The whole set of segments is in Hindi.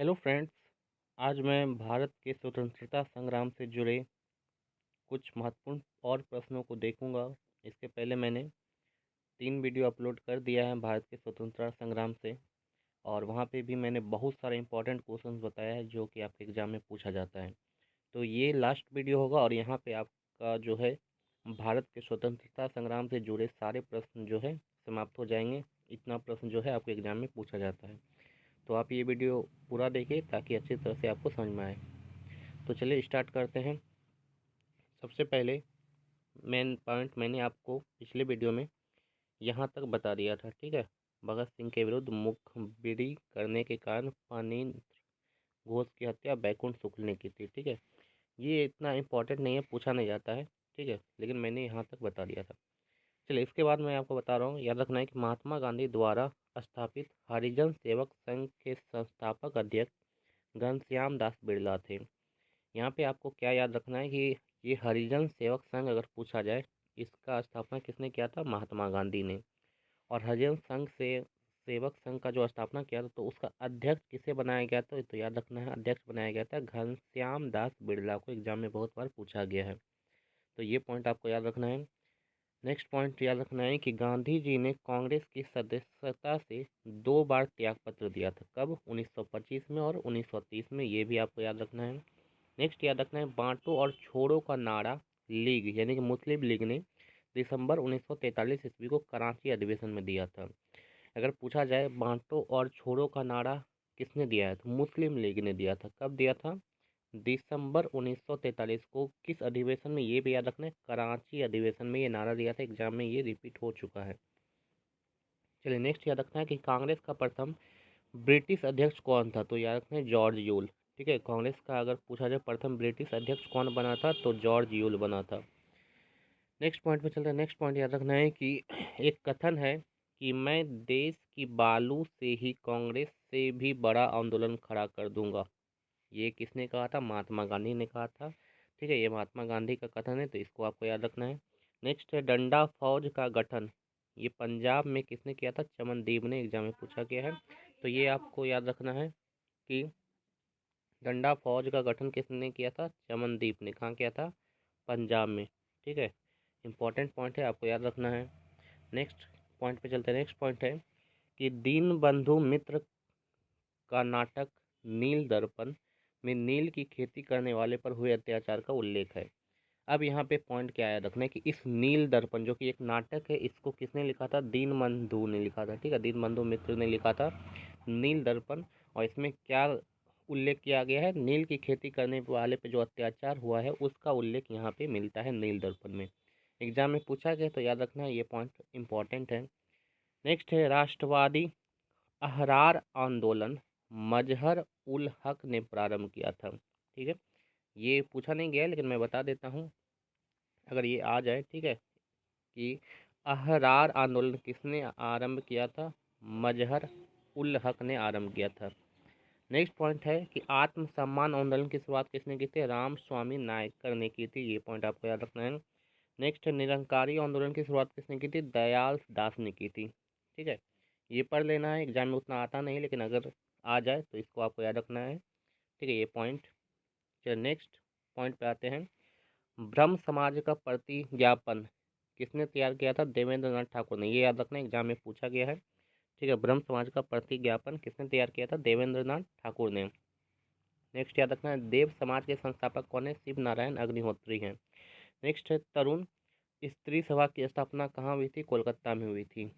Hello friends. आज मैं भारत के स्वतंत्रता संग्राम से जुड़े कुछ महत्वपूर्ण और प्रश्नों को देखूंगा। इसके पहले मैंने 3 वीडियो अपलोड कर दिया है भारत के स्वतंत्रता संग्राम से, और वहाँ पे भी मैंने बहुत सारे इंपॉर्टेंट क्वेश्चंस बताया है जो कि आपके एग्ज़ाम में पूछा जाता है। तो ये लास्ट वीडियो होगा और यहाँ पे आपका जो है भारत के स्वतंत्रता संग्राम से जुड़े सारे प्रश्न जो है समाप्त हो जाएंगे। इतना प्रश्न जो है आपके एग्ज़ाम में पूछा जाता है। तो आप ये वीडियो पूरा देखिए ताकि अच्छी तरह से आपको समझ में आए। तो चलिए स्टार्ट करते हैं। सबसे पहले मेन पॉइंट मैंने आपको पिछले वीडियो में यहाँ तक बता दिया था, ठीक है। भगत सिंह के विरुद्ध मुखबिरी करने के कारण फणींद्र घोष की हत्या बैकुंठ शुक्ल ने की थी, ठीक है। ये इतना इम्पोर्टेंट नहीं है, पूछा नहीं जाता है, ठीक है, लेकिन मैंने यहाँ तक बता दिया था। चलिए इसके बाद मैं आपको बता रहा हूँ, याद रखना है कि महात्मा गांधी द्वारा स्थापित हरिजन सेवक संघ के संस्थापक अध्यक्ष घनश्याम दास बिरला थे। यहाँ पे आपको क्या याद रखना है कि ये हरिजन सेवक संघ अगर पूछा जाए, इसका स्थापना किसने किया था? महात्मा गांधी ने। और हरिजन संघ से सेवक संघ का जो स्थापना किया था तो उसका अध्यक्ष किसे बनाया गया था? तो याद रखना है, अध्यक्ष बनाया गया था घनश्याम दास बिरला को। एग्जाम में बहुत बार पूछा गया है, तो ये पॉइंट आपको याद रखना है। नेक्स्ट पॉइंट याद रखना है कि गांधी जी ने कांग्रेस की सदस्यता से 2 बार त्यागपत्र दिया था। कब? 1925 में और 1930 में, ये भी आपको याद रखना है। नेक्स्ट याद रखना है, बांटो और छोड़ो का नारा लीग यानी कि मुस्लिम लीग ने दिसंबर 1943 ईस्वी को कराची अधिवेशन में दिया था। अगर पूछा जाए बांटो और छोड़ो का नारा किसने दिया है, तो मुस्लिम लीग ने दिया था। कब दिया था? दिसंबर 1943 को। किस अधिवेशन में? ये भी याद रखना है, कराची अधिवेशन में ये नारा दिया था। एग्जाम में ये रिपीट हो चुका है। चलिए नेक्स्ट याद रखना है कि कांग्रेस का प्रथम ब्रिटिश अध्यक्ष कौन था? तो याद रखना है जॉर्ज यूल, ठीक है। कांग्रेस का अगर पूछा जाए प्रथम ब्रिटिश अध्यक्ष कौन बना था, तो जॉर्ज यूल बना था। नेक्स्ट पॉइंट पे चलते हैं। नेक्स्ट पॉइंट याद रखना है कि एक कथन है कि मैं देश की बालू से ही कांग्रेस से भी बड़ा आंदोलन खड़ा कर दूंगा। ये किसने कहा था? महात्मा गांधी ने कहा था, ठीक है। ये महात्मा गांधी का कथन है, तो इसको आपको याद रखना है। नेक्स्ट है डंडा फौज का गठन। ये पंजाब में किसने किया था? चमनदीप ने। एग्जाम में पूछा गया है, तो ये आपको याद रखना है कि डंडा फौज का गठन किसने किया था? चमनदीप ने। कहाँ किया था? पंजाब में, ठीक है। इंपॉर्टेंट पॉइंट है, आपको याद रखना है। नेक्स्ट पॉइंट पे चलते हैं। नेक्स्ट पॉइंट है कि दीन बंधु मित्र का नाटक नील दर्पण में नील की खेती करने वाले पर हुए अत्याचार का उल्लेख है। अब यहाँ पे पॉइंट क्या याद रखना है कि इस नील दर्पण जो कि एक नाटक है, इसको किसने लिखा था? दीन बंधु ने लिखा था, ठीक है। दीन बंधु मित्र ने लिखा था नील दर्पण। और इसमें क्या उल्लेख किया गया है? नील की खेती करने वाले पे जो अत्याचार हुआ है उसका उल्लेख यहाँ पे मिलता है नील दर्पण में। एग्जाम में पूछा गया, तो याद रखना है, ये पॉइंट इंपॉर्टेंट है। नेक्स्ट है राष्ट्रवादी अहरार आंदोलन मजहर उल हक ने प्रारंभ किया था, ठीक है। ये पूछा नहीं गया है, लेकिन मैं बता देता हूँ अगर ये आ जाए, ठीक है, कि अहरार आंदोलन किसने आरंभ किया था? मजहर उल हक ने आरंभ किया था। नेक्स्ट पॉइंट है कि आत्म सम्मान आंदोलन की शुरुआत किसने की थी? राम स्वामी नायकर ने की थी। ये पॉइंट आपको याद रखना है। नेक्स्ट निरंकारी आंदोलन की शुरुआत किसने की थी? दयाल दास ने की थी, ठीक है। ये पढ़ लेना है, एग्जाम में उतना आता नहीं, लेकिन अगर आ जाए तो इसको आपको याद रखना है, ठीक है, ये पॉइंट। चलिए नेक्स्ट पॉइंट पे आते हैं। ब्रह्म समाज का प्रतिज्ञापन किसने तैयार किया था? देवेंद्र नाथ ठाकुर ने। ये याद रखना है, एग्जाम में पूछा गया है, ठीक है। ब्रह्म समाज का प्रतिज्ञापन किसने तैयार किया था? देवेंद्र नाथ ठाकुर ने। नेक्स्ट याद रखना है, देव समाज के संस्थापक कौन है? शिव नारायण अग्निहोत्री हैं। नेक्स्ट है तरुण स्त्री सभा की स्थापना कहाँ हुई थी? कोलकाता में हुई थी।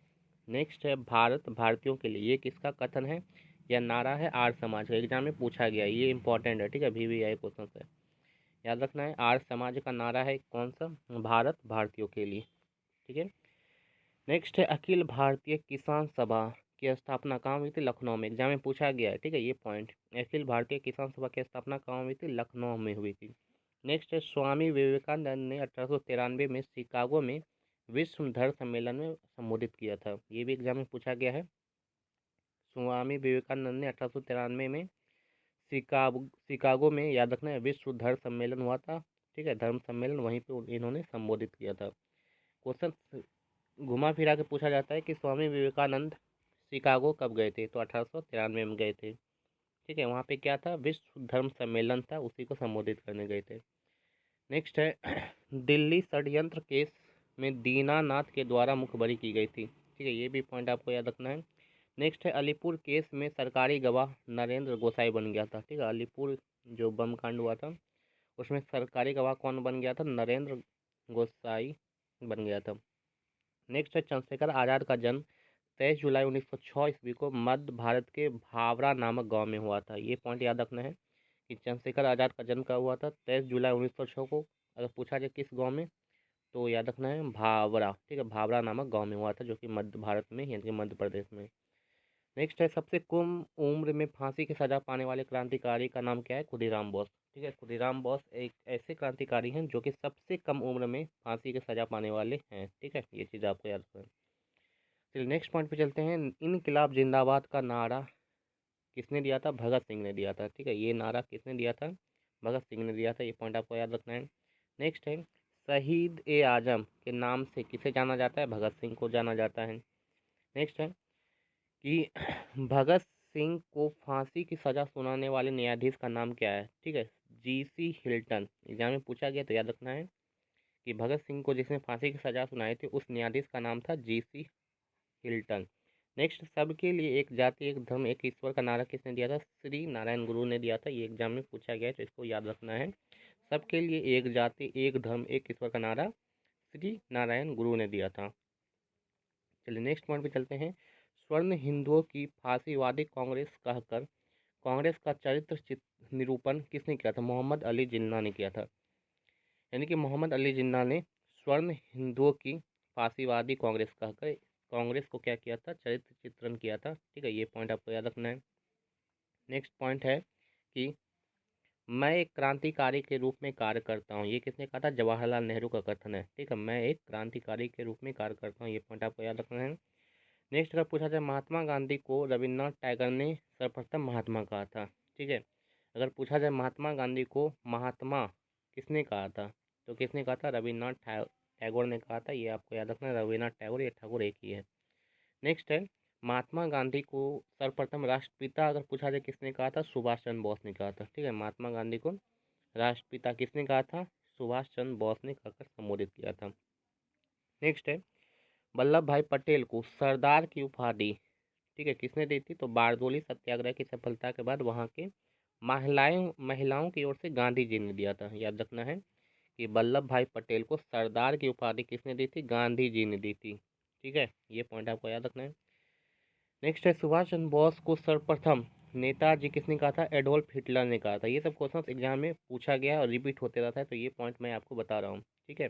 नेक्स्ट है भारत भारतीयों के लिए, ये किसका कथन है या नारा है? आर्य समाज का। एग्जाम में पूछा गया, ये इंपॉर्टेंट है, ठीक है, VVI क्वेश्चन है, याद रखना है। आर्य समाज का नारा है कौन सा? भारत भारतीयों के लिए, ठीक है। नेक्स्ट है अखिल भारतीय किसान सभा की स्थापना कहाँ हुई थी? लखनऊ में। एग्जाम में पूछा गया है, ठीक है, ये पॉइंट। अखिल भारतीय किसान सभा की स्थापना कहाँ हुई थी? लखनऊ में हुई थी। नेक्स्ट है स्वामी विवेकानंद ने 1893 में शिकागो में विश्व धर्म सम्मेलन में संबोधित किया था। ये भी एग्जाम में पूछा गया है। स्वामी विवेकानंद ने 1893 में शिकागो में, याद रखना है, विश्व धर्म सम्मेलन हुआ था, ठीक है, धर्म सम्मेलन, वहीं पे इन्होंने संबोधित किया था। क्वेश्चन घुमा फिरा के पूछा जाता है कि स्वामी विवेकानंद शिकागो कब गए थे? तो 1893 में गए थे। ठीक है, वहाँ पे क्या था, विश्व धर्म सम्मेलन था, उसी को संबोधित करने गए थे। नेक्स्ट है दिल्ली षड्यंत्र केस में दीनानाथ के द्वारा मुखबरी की गई थी। ठीक है, ये भी पॉइंट आपको याद रखना है। नेक्स्ट है अलीपुर केस में सरकारी गवाह नरेंद्र गोसाई बन गया था। ठीक है, अलीपुर जो बम कांड हुआ था उसमें सरकारी गवाह कौन बन गया था, नरेंद्र गोसाई बन गया था। नेक्स्ट है चंद्रशेखर आज़ाद का जन्म 23 जुलाई 1906 ईस्वी को मध्य भारत के भावरा नामक गांव में हुआ था। ये पॉइंट याद रखना है कि चंद्रशेखर आज़ाद का जन्म कब हुआ था, 23 जुलाई 1906 को। अगर पूछा जाए किस गांव में, तो याद रखना है भावरा। ठीक है, भावरा नामक गांव में हुआ था, जो कि मध्य भारत में यानी कि मध्य प्रदेश में। नेक्स्ट है सबसे कम उम्र में फांसी की सजा पाने वाले क्रांतिकारी का नाम क्या है, खुदीराम बोस। ठीक है, खुदीराम बोस एक ऐसे क्रांतिकारी हैं जो कि सबसे कम उम्र में फांसी की सजा पाने वाले हैं। ठीक है, ये चीज़ आपको याद रखना है। चलिए नेक्स्ट पॉइंट पे चलते हैं। इनकलाब जिंदाबाद का नारा किसने दिया था, भगत सिंह ने दिया था। ठीक है, ये नारा किसने दिया था, भगत सिंह ने दिया था। ये पॉइंट आपको याद रखना है। नेक्स्ट है शहीद ए आजम के नाम से किसे जाना जाता है, भगत सिंह को जाना जाता है। नेक्स्ट है कि भगत सिंह को फांसी की सज़ा सुनाने वाले न्यायाधीश का नाम क्या है। ठीक है, जीसी हिल्टन। एग्जाम में पूछा गया तो याद रखना है कि भगत सिंह को जिसने फांसी की सज़ा सुनाई थी उस न्यायाधीश का नाम था जीसी हिल्टन। नेक्स्ट सबके लिए एक जाति एक धर्म एक ईश्वर का नारा किसने दिया था, श्री नारायण गुरु ने दिया था। ये एग्जाम में पूछा गया है तो इसको याद रखना है। सबके लिए एक जाति एक धर्म एक ईश्वर का नारा श्री नारायण गुरु ने दिया था। चलिए नेक्स्ट पॉइंट पे चलते हैं। स्वर्ण हिंदुओं की फांसीवादी कांग्रेस कहकर कांग्रेस का चरित्र निरूपण किसने किया था, मोहम्मद अली जिन्ना ने किया था। यानी कि मोहम्मद अली जिन्ना ने स्वर्ण हिंदुओं की फांसीवादी कांग्रेस कहकर कांग्रेस को क्या किया था, चरित्र चित्रण किया था। ठीक है, ये पॉइंट आपको याद रखना है। नेक्स्ट पॉइंट है कि मैं एक क्रांतिकारी के रूप में कार्य करता हूँ, ये किसने कहा था, जवाहरलाल नेहरू का कथन है। ठीक है, मैं एक क्रांतिकारी के रूप में कार्य करता हूँ, ये पॉइंट आपको याद रखना है। नेक्स्ट अगर पूछा जाए महात्मा गांधी को रविन्द्रनाथ टैगोर ने सर्वप्रथम महात्मा कहा था। ठीक है, अगर पूछा जाए महात्मा गांधी को महात्मा किसने कहा था, तो किसने कहा था, रविन्द्रनाथ टैगोर ने कहा था। ये आपको याद रखना है, रविन्द्रनाथ टैगोर, ये टैगोर एक ही है। नेक्स्ट है महात्मा गांधी को सर्वप्रथम राष्ट्रपिता अगर पूछा जाए किसने कहा था, सुभाष चंद्र बोस ने कहा था। ठीक है, महात्मा गांधी को राष्ट्रपिता किसने कहा था, सुभाष चंद्र बोस ने कहकर संबोधित किया था। नेक्स्ट है वल्लभ भाई पटेल को सरदार की उपाधि, ठीक है, किसने दी थी, तो बारदोली सत्याग्रह की सफलता के बाद वहाँ के महिलाओं की ओर से गांधी जी ने दिया था। याद रखना है कि वल्लभ भाई पटेल को सरदार की उपाधि किसने दी थी, गांधी जी ने दी थी। ठीक है, ये पॉइंट आपको याद रखना है। नेक्स्ट है सुभाष चंद्र बोस को सर्वप्रथम नेताजी किसने कहा था, एडोल्फ हिटलर ने कहा था। ये सब क्वेश्चन एग्जाम में पूछा गया और रिपीट होते रहता है, तो ये पॉइंट मैं आपको बता रहा हूँ। ठीक है,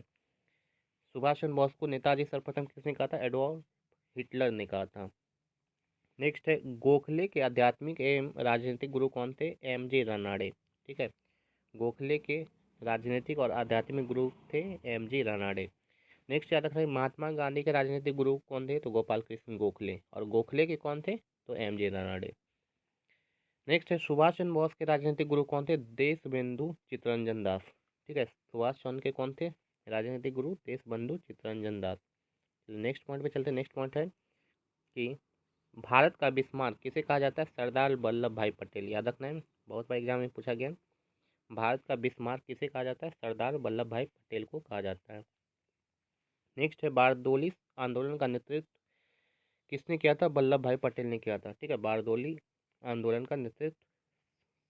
सुभाष चंद्र बोस को नेताजी सर्वप्रथम किसने कहा था, एडोल्फ हिटलर ने कहा था। नेक्स्ट है गोखले के आध्यात्मिक एवं राजनीतिक गुरु कौन थे, एम जे रानाडे। ठीक है, गोखले के राजनीतिक और आध्यात्मिक गुरु थे एम जी रानाडे। नेक्स्ट याद रखना महात्मा गांधी के राजनीतिक गुरु कौन थे, तो गोपाल कृष्ण गोखले, और गोखले के कौन थे, तो एम जे रानाडे। नेक्स्ट है सुभाष चंद्र बोस के राजनीतिक गुरु कौन थे, देशबंधु चित्तरंजन दास। ठीक है, सुभाष चंद्र के कौन थे राजनीतिक गुरु, देशबंधु चित्तरंजन दास। नेक्स्ट पॉइंट पे चलते हैं। नेक्स्ट पॉइंट है कि भारत का बिस्मार्क किसे कहा जाता है, सरदार वल्लभ भाई पटेल। याद रखना है, बहुत बार एग्जाम में पूछा गया। भारत का बिस्मार्क किसे कहा जाता है, सरदार वल्लभ भाई पटेल को कहा जाता है। नेक्स्ट है बारदोली आंदोलन का नेतृत्व किसने किया था, वल्लभ भाई पटेल ने किया था। ठीक है, बारदोली आंदोलन का नेतृत्व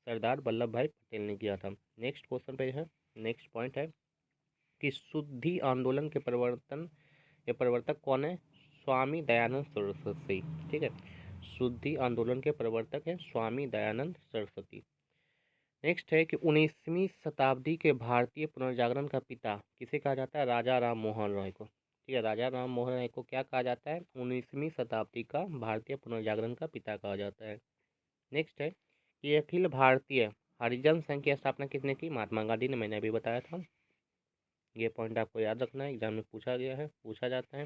सरदार वल्लभ भाई पटेल ने किया था। नेक्स्ट क्वेश्चन पे है, नेक्स्ट पॉइंट है कि शुद्धि आंदोलन के प्रवर्तक कौन है, स्वामी दयानंद सरस्वती। ठीक है, शुद्धि आंदोलन के प्रवर्तक हैं स्वामी दयानंद सरस्वती। नेक्स्ट है कि 19वीं शताब्दी के भारतीय पुनर्जागरण का पिता किसे कहा जाता है, राजा राम मोहन राय को। ठीक है, राजा राम मोहन राय को क्या कहा जाता है, 19वीं शताब्दी का भारतीय पुनर्जागरण का पिता कहा जाता है। नेक्स्ट है कि अखिल भारतीय हरिजन संघ की स्थापना किसने की, महात्मा गांधी ने, मैंने अभी बताया था। ये पॉइंट आपको याद रखना है, एग्जाम में पूछा गया है, पूछा जाता है।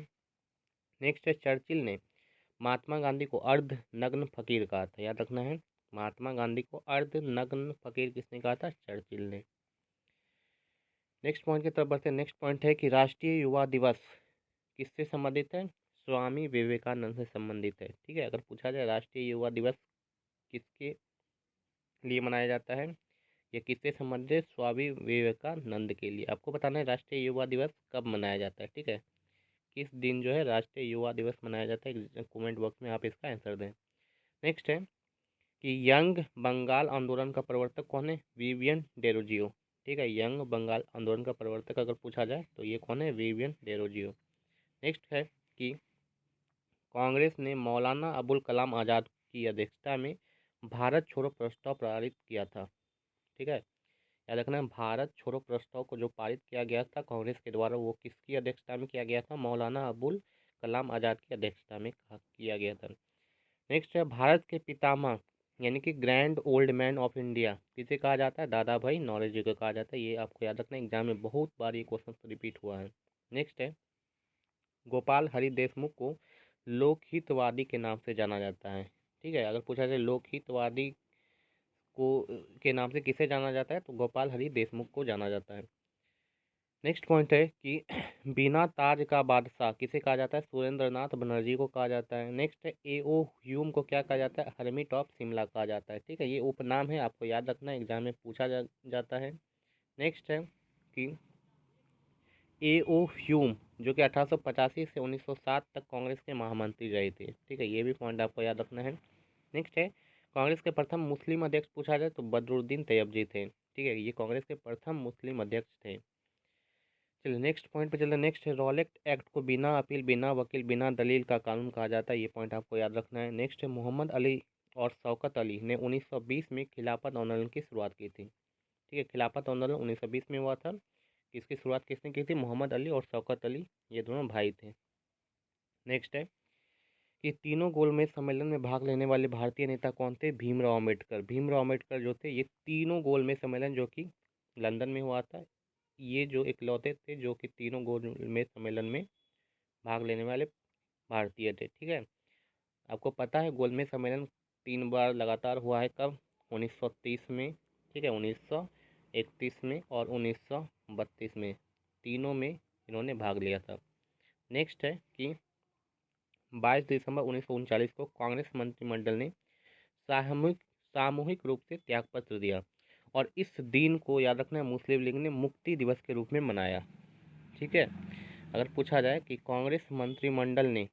नेक्स्ट है चर्चिल ने महात्मा गांधी को अर्ध नग्न फकीर कहा था। याद रखना है, महात्मा गांधी को अर्ध नग्न फकीर किसने कहा था, चर्चिल ने। नेक्स्ट पॉइंट की तरफ बढ़ते हैं। नेक्स्ट पॉइंट है कि राष्ट्रीय युवा दिवस किससे संबंधित है, स्वामी विवेकानंद से संबंधित है। ठीक है, अगर पूछा जाए राष्ट्रीय युवा दिवस किसके लिए मनाया जाता है? ये किससे संबंधित है? स्वामी विवेकानंद के लिए। आपको बताना है राष्ट्रीय युवा दिवस कब मनाया जाता है, ठीक है? किस दिन जो है राष्ट्रीय युवा दिवस मनाया जाता है? कमेंट बॉक्स में आप इसका आंसर दें। नेक्स्ट है कि यंग बंगाल आंदोलन का प्रवर्तक कौन है? Vivian Derozio. ठीक है, यंग बंगाल आंदोलन का प्रवर्तक अगर पूछा जाए तो ये कौन है? Vivian Derozio. नेक्स्ट है कि कांग्रेस ने मौलाना अबुल कलाम आज़ाद की अध्यक्षता में भारत छोड़ो प्रस्ताव पारित किया था। ठीक है, याद रखना है, भारत छोड़ो प्रस्ताव को जो पारित किया गया था कांग्रेस के द्वारा, वो किसकी अध्यक्षता में किया गया था? मौलाना अबुल कलाम आज़ाद की अध्यक्षता में किया गया था। नेक्स्ट है भारत के पितामह यानी कि grand old man of India किसे कहा जाता है? दादा भाई नौरोजी को कहा जाता है। ये आपको याद रखना है, एग्जाम में बहुत बार ये क्वेश्चन रिपीट हुआ है। नेक्स्ट है गोपाल हरि देशमुख को लोकहितवादी के नाम से जाना जाता है। ठीक है, अगर पूछा जाए लोकहितवादी को के नाम से किसे जाना जाता है तो गोपाल हरि देशमुख को जाना जाता है। नेक्स्ट पॉइंट है कि बिना ताज का बादशाह किसे कहा जाता है? सुरेंद्र नाथ बनर्जी को कहा जाता है। नेक्स्ट है ए.ओ. ह्यूम को क्या कहा जाता है? हर्मिट ऑफ शिमला कहा जाता है। ठीक है, ये उपनाम है, आपको याद रखना है, एग्जाम में पूछा जाता है। नेक्स्ट है कि ए.ओ. ह्यूम जो कि 1885 से 1907 तक कांग्रेस के महामंत्री रहे थे। ठीक है, ये भी पॉइंट आपको याद रखना है। नेक्स्ट है कांग्रेस के प्रथम मुस्लिम अध्यक्ष पूछा जाए तो बदरुद्दीन तैयबजी थे। ठीक है, ये कांग्रेस के प्रथम मुस्लिम अध्यक्ष थे। चलिए नेक्स्ट पॉइंट पे चलते हैं। नेक्स्ट है रॉलेट एक्ट को बिना अपील, बिना वकील, बिना दलील का कानून कहा जाता है। ये पॉइंट आपको याद रखना है। नेक्स्ट है मोहम्मद अली और शौकत अली ने 1920 में खिलाफत आंदोलन की शुरुआत की थी। ठीक है, खिलाफत आंदोलन 1920 में हुआ था। इसकी शुरुआत किसने की थी? मोहम्मद अली और शौकत अली, ये दोनों भाई थे। नेक्स्ट है कि तीनों गोलमेज सम्मेलन में भाग लेने वाले भारतीय नेता कौन थे? भीमराव अम्बेडकर। भीमराव अम्बेडकर जो थे, ये तीनों गोलमेज सम्मेलन जो कि लंदन में हुआ था, ये जो इकलौते थे जो कि तीनों गोलमेज सम्मेलन में भाग लेने वाले भारतीय थे। ठीक है, आपको पता है गोलमेज सम्मेलन 3 बार लगातार हुआ है। कब? 1930 में, ठीक है, 1931 में और 1932 में, तीनों में इन्होंने भाग लिया था। नेक्स्ट है कि 22 दिसंबर 1939 को कांग्रेस मंत्रिमंडल ने सामूहिक सामूहिक रूप से त्यागपत्र दिया और इस दिन को याद रखना है मुस्लिम लीग ने मुक्ति दिवस के रूप में मनाया। ठीक है, अगर पूछा जाए कि कांग्रेस मंत्रिमंडल ने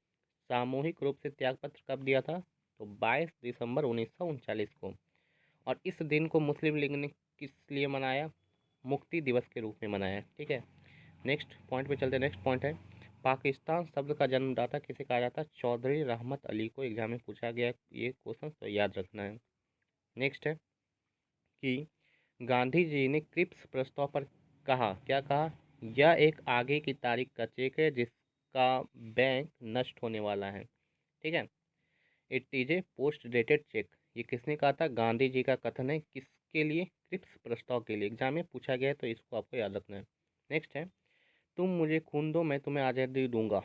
सामूहिक रूप से त्यागपत्र कब दिया था तो 22 दिसंबर 1939 को, और इस दिन को मुस्लिम लीग ने किस लिए मनाया? मुक्ति दिवस के रूप में मनाया। ठीक है, नेक्स्ट पॉइंट पे चलते हैं। नेक्स्ट पॉइंट है पाकिस्तान शब्द का जन्मदाता किसे कहा जाता है? चौधरी रहमत अली को एग्जाम में पूछा गया ये क्वेश्चन, तो याद रखना है। नेक्स्ट है कि गांधी जी ने क्रिप्स प्रस्ताव पर कहा, क्या कहा? यह एक आगे की तारीख का चेक है जिसका बैंक नष्ट होने वाला है। ठीक है, it is a post dated cheque. ये किसने कहा था? गांधी जी का कथन है। किसके लिए? क्रिप्स प्रस्ताव के लिए। एग्जाम में पूछा गया है तो इसको आपको याद रखना है। नेक्स्ट है तुम मुझे खून दो मैं तुम्हें आज़ादी दूंगा,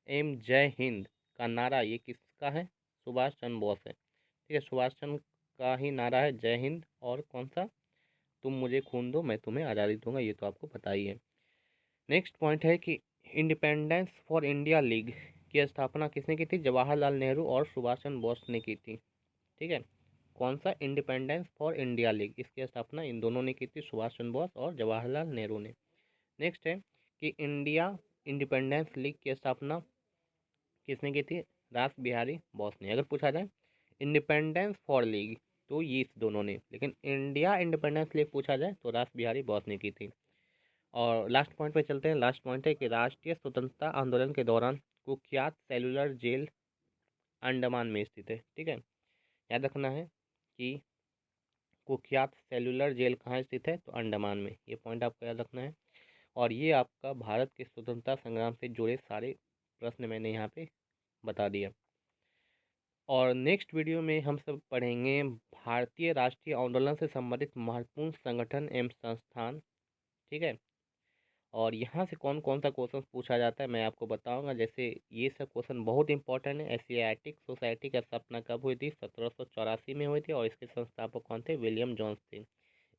एम जय हिंद का नारा ये किसका है? सुभाष चंद्र बोस है। ठीक है, सुभाष चंद्र का ही नारा है जय हिंद। और कौन सा? तुम मुझे खून दो मैं तुम्हें आज़ादी दूंगा, ये तो आपको पता ही है। नेक्स्ट पॉइंट है कि इंडिपेंडेंस फॉर इंडिया लीग की स्थापना किसने की थी? जवाहरलाल नेहरू और सुभाष चंद्र बोस ने की थी। ठीक है, कौन सा? इंडिपेंडेंस फॉर इंडिया लीग, इसकी स्थापना इन दोनों ने की थी, सुभाष चंद्र बोस और जवाहरलाल नेहरू ने। नेक्स्ट है कि इंडिया इंडिपेंडेंस लीग की स्थापना किसने की थी? रास बिहारी बोस ने। अगर पूछा जाए इंडिपेंडेंस फॉर लीग तो ये इस दोनों ने, लेकिन इंडिया इंडिपेंडेंस लीग पूछा जाए तो रास बिहारी बोस ने की थी। और लास्ट पॉइंट पे चलते हैं। लास्ट पॉइंट है कि राष्ट्रीय स्वतंत्रता आंदोलन के दौरान कुख्यात सेलुलर जेल अंडमान में स्थित है। ठीक है, याद रखना है कि कुख्यात सेलुलर जेल कहाँ स्थित है तो अंडमान में। ये पॉइंट आपको याद रखना है। और ये आपका भारत के स्वतंत्रता संग्राम से जुड़े सारे प्रश्न मैंने यहाँ पे बता दिया। और नेक्स्ट वीडियो में हम सब पढ़ेंगे भारतीय राष्ट्रीय आंदोलन से संबंधित महत्वपूर्ण संगठन एवं संस्थान। ठीक है, और यहाँ से कौन कौन सा क्वेश्चन पूछा जाता है मैं आपको बताऊंगा। जैसे ये सब क्वेश्चन बहुत इंपॉर्टेंट है। एशियाटिक सोसाइटी की स्थापना कब हुई थी? 1784 में हुई थी और इसके संस्थापक कौन थे? विलियम जोन्स थे।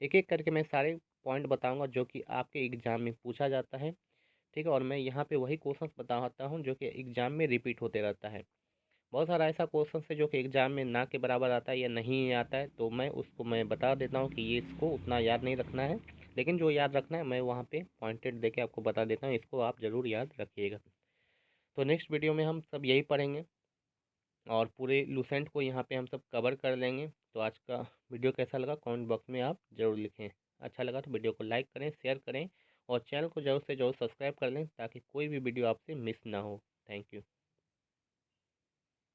एक एक करके मैं सारे पॉइंट बताऊंगा जो कि आपके एग्जाम में पूछा जाता है। ठीक है, और मैं यहाँ पे वही क्वेश्चन बताता हूँ जो कि एग्जाम में रिपीट होते रहता है। बहुत सारा ऐसा क्वेश्चन है जो कि एग्ज़ाम में ना के बराबर आता है या नहीं आता है, तो मैं बता देता हूँ कि ये इसको उतना याद नहीं रखना है, लेकिन जो याद रखना है मैं वहाँ पे पॉइंटेड दे के आपको बता देता हूँ, इसको आप ज़रूर याद रखिएगा। तो नेक्स्ट वीडियो में हम सब यही पढ़ेंगे और पूरे लूसेंट को यहाँ पे हम सब कवर कर लेंगे। तो आज का वीडियो कैसा लगा कमेंट बॉक्स में आप ज़रूर लिखें। अच्छा लगा तो वीडियो को लाइक करें, शेयर करें और चैनल को ज़रूर से ज़रूर सब्सक्राइब कर लें ताकि कोई भी वीडियो आपसे मिस ना हो। Thank you.